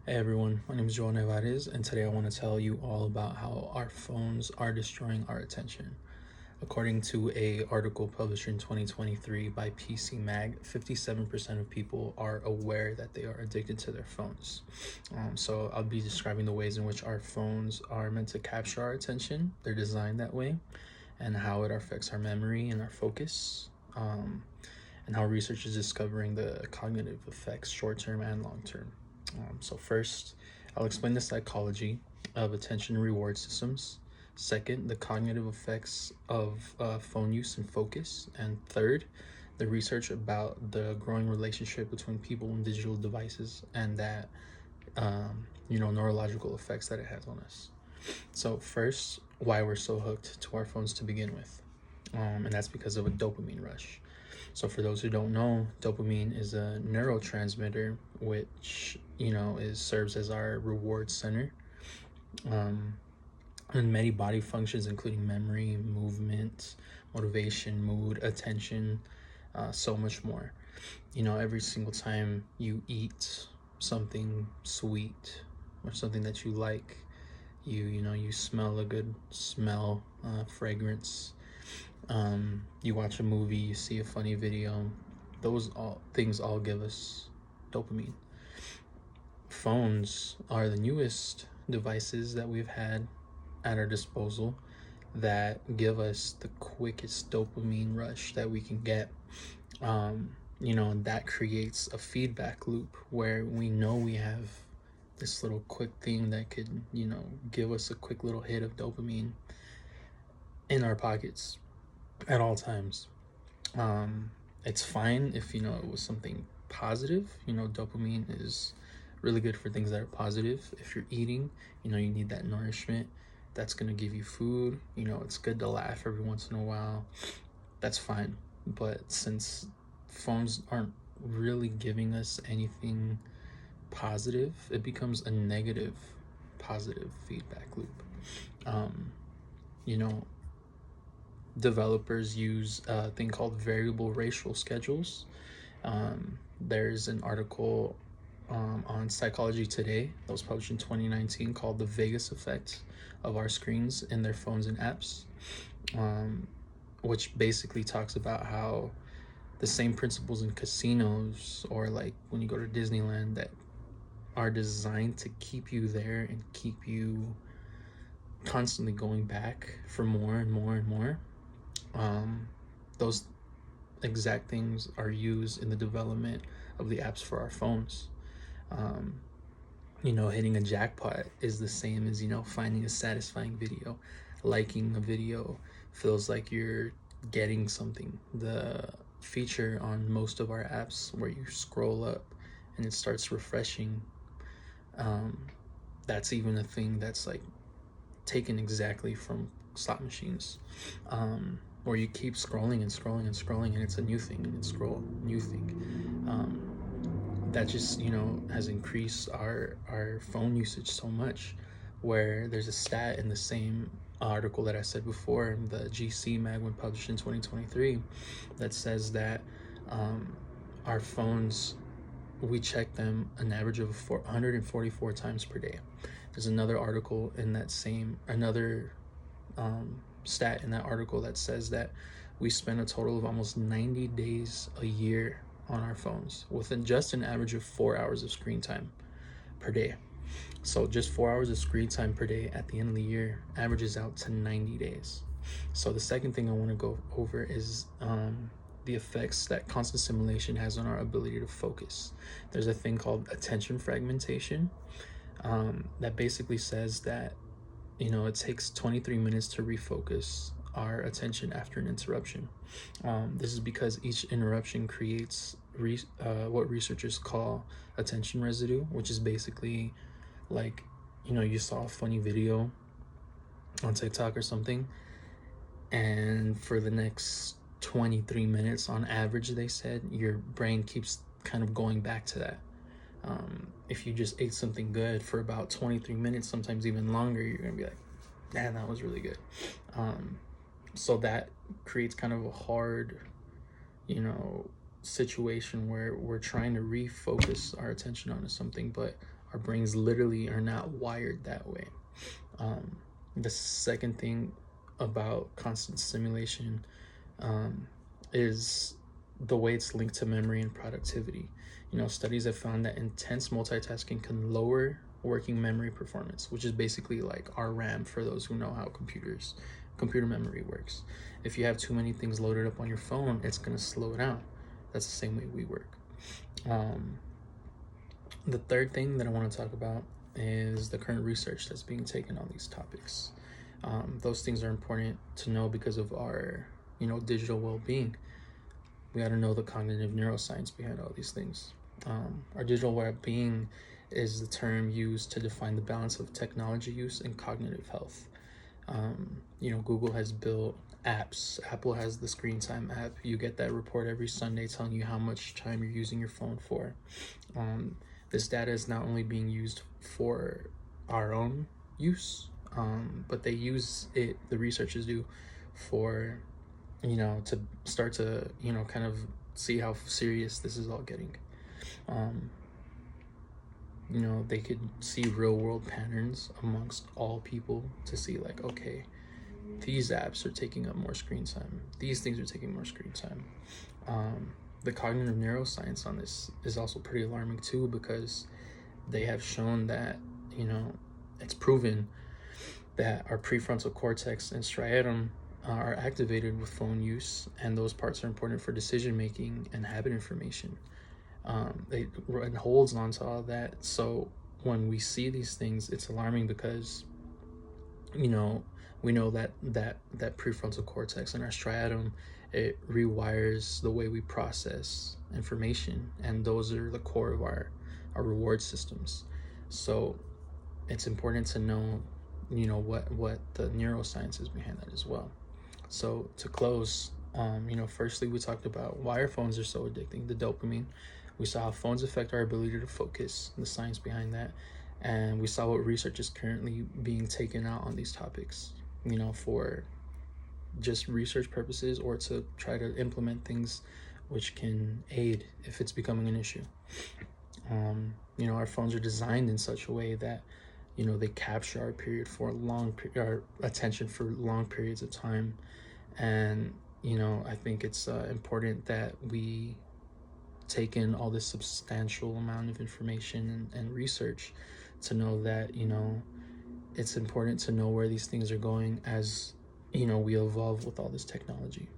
Hey everyone, my name is Joel Nevarez, and today I want to tell you all about how our phones are destroying our attention. According to a article published in 2023 by PC Mag, 57% of people are aware that they are addicted to their phones. So I'll be describing the ways in which our phones are meant to capture our attention. They're designed that way, and how it affects our memory and our focus. And how research is discovering the cognitive effects, short-term and long-term. So first, I'll explain the psychology of attention and reward systems. Second, the cognitive effects of phone use and focus. And third, the research about the growing relationship between people and digital devices and that, neurological effects that it has on us. So first, why we're so hooked to our phones to begin with. And that's because of a dopamine rush. So for those who don't know, dopamine is a neurotransmitter which serves as our reward center, and many body functions including memory, movement, motivation, mood, attention, so much more. Every single time you eat something sweet or something that you like, you smell a good smell, fragrance, you watch a movie, you see a funny video, those all things all give us dopamine. Phones are the newest devices that we've had at our disposal that give us the quickest dopamine rush that we can get. And that creates a feedback loop where we know we have this little quick thing that could give us a quick little hit of dopamine in our pockets at all times. It's fine if it was something positive. Dopamine is really good for things that are positive. If you're eating, you need that nourishment. That's gonna give you food. It's good to laugh every once in a while. That's fine. But since phones aren't really giving us anything positive, it becomes a negative positive feedback loop. You know, Developers use a thing called variable racial schedules. There's an article on Psychology Today that was published in 2019 called The Vegas Effect of Our Screens in Their Phones and Apps, which basically talks about how the same principles in casinos or like when you go to Disneyland that are designed to keep you there and keep you constantly going back for more and more and more. Those exact things are used in the development of the apps for our phones. Um, Hitting a jackpot is the same as, finding a satisfying video. Liking a video feels like you're getting something. The feature on most of our apps where you scroll up and it starts refreshing, that's even a thing that's like taken exactly from slot machines, where you keep scrolling and scrolling and scrolling and it's a new thing and scroll new thing. That just has increased our phone usage so much, where there's a stat in the same article that I said before, the GC mag when published in 2023, that says that our phones, we check them an average of 144 times per day. There's another article in that same stat in that article that says that we spend a total of almost 90 days a year on our phones within just an average of 4 hours of screen time per day. So just 4 hours of screen time per day at the end of the year averages out to 90 days. So the second thing I want to go over is the effects that constant stimulation has on our ability to focus. There's a thing called attention fragmentation, that basically says that it takes 23 minutes to refocus our attention after an interruption. This is because each interruption creates what researchers call attention residue, which is basically like, you saw a funny video on TikTok or something, and for the next 23 minutes on average, they said, your brain keeps kind of going back to that. If you just ate something good for about 23 minutes, sometimes even longer, you're gonna be like, man, that was really good. So that creates kind of a hard, situation where we're trying to refocus our attention onto something, but Our brains literally are not wired that way. The second thing about constant stimulation is the way it's linked to memory and productivity. Studies have found that intense multitasking can lower working memory performance, which is basically like our RAM for those who know how computer memory works. If you have too many things loaded up on your phone, it's going to slow down. That's the same way we work. The third thing that I want to talk about is the current research that's being taken on these topics. Those things are important to know because of our, digital well-being. We got to know the cognitive neuroscience behind all these things. Our digital well-being is the term used to define the balance of technology use and cognitive health. Google has built apps. Apple has the screen time app. You get that report every Sunday telling you how much time you're using your phone for. This data is not only being used for our own use, but they use it, the researchers do, for, to start to, kind of see how serious this is all getting. They could see real world patterns amongst all people to see like, okay, these apps are taking up more screen time. These things are taking more screen time. The cognitive neuroscience on this is also pretty alarming too, because they have shown that, it's proven that our prefrontal cortex and striatum are activated with phone use, and those parts are important for decision making and habit information. It holds on to all that. So when we see these things, it's alarming because, we know that prefrontal cortex and our striatum, it rewires the way we process information, and those are the core of our reward systems. So it's important to know, what the neuroscience is behind that as well. So to close, firstly, we talked about why our phones are so addicting, the dopamine. We saw how phones affect our ability to focus, the science behind that. And we saw what research is currently being taken out on these topics, for just research purposes or to try to implement things which can aid if it's becoming an issue. Our phones are designed in such a way that, they capture our attention for long periods of time. And, I think it's important that we take in all this substantial amount of information and research to know that, it's important to know where these things are going as, we evolve with all this technology.